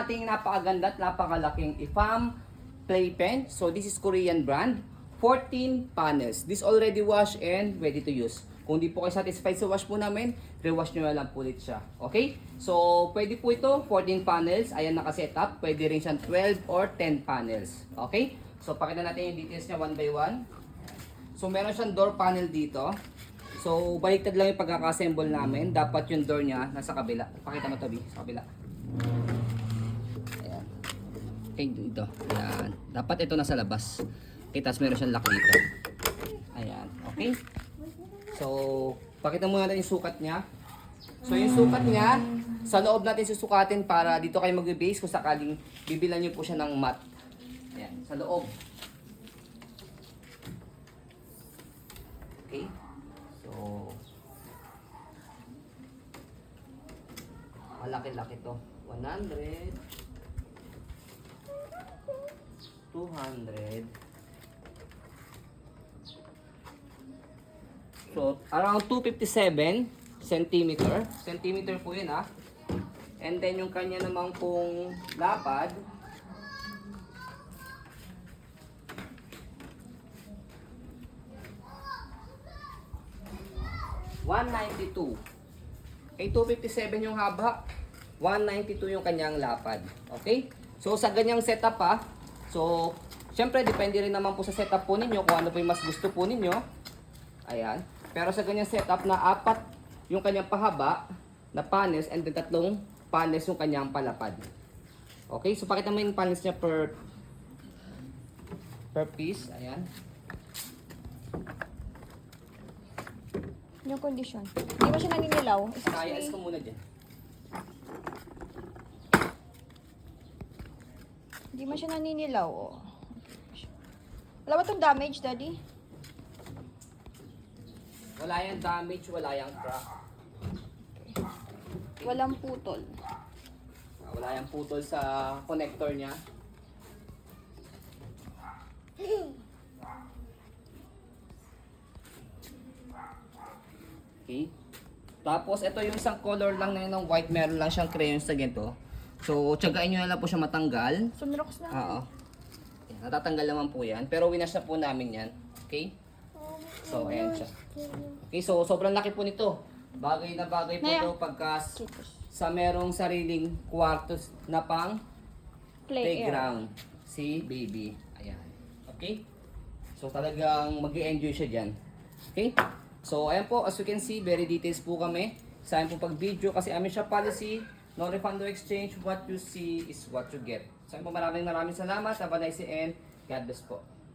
Ating napakaganda at napakalaking IFAM playpen. So this is Korean brand. 14 panels. This already washed and ready to use. Kung di po kayo satisfied sa wash po namin, rewash nyo na lang po ulit siya. Okay? So pwede po ito, 14 panels. Ayan nakasetup. Pwede rin siyang 12 or 10 panels. Okay? So pakita natin yung details niya one by one. So meron siyang door panel dito. So baliktad lang yung pagkaka-assemble namin. Dapat yung door niya nasa kabila. Pakita mo to, B, sa kabila. Ayan. Okay, dito. Ayan. Dapat ito nasa labas. Okay, tapos meron siyang lock dito. Ayan. Okay. So, pakita muna natin yung sukat niya. So, yung sukat niya, sa loob natin susukatin para dito kayo mag-base kung sakaling bibilan niyo po siya ng mat. Ayan, sa loob. Okay. So, malaki-laki to. 100, 200. So, around 257 centimeter. Centimeter po yun, ha. And then, yung kanya namang pong lapad, $192. Okay, 257 yung haba, 192 yung kanyang lapad. Okay? So, sa ganyang setup, ha. So, syempre, depende rin naman po sa setup po ninyo kung ano po yung mas gusto po ninyo. Ayan. Pero sa ganyang setup na apat yung kanyang pahaba na panels and then 3 panels yung kanyang palapad. Okay? So, pakita mo yung panels niya per piece. Ayan. Yung condition. Hindi ba siya naninilaw? Kaya, alis ko muna dyan. Hindi mo siya naninilaw. Oh. Wala ba itong damage, Daddy? Wala yung damage, wala yung crack. Walang putol. Wala yung putol sa connector niya. Okay. Tapos, ito yung isang color lang na yun ng white. Meron lang siyang crayon sa ganito. So, tsagain nyo na lang po siya matanggal. Sunrox na. Oo. Yan, natatanggal naman po yan. Pero winash na po namin yan. Okay? So, ayan siya. Okay, so sobrang laki po nito. Bagay na bagay po ito pagka sa merong sariling kwartos na pang playground. Si baby. Ayan. Okay? So, talagang mag-i-enjoy siya dyan. Okay? So, ayan po, as you can see, very details po kami sa amin po pag-video kasi amin siya policy, no refund, no exchange, what you see is what you get. So, ayan po, maraming salamat. Have a nice day and God bless po.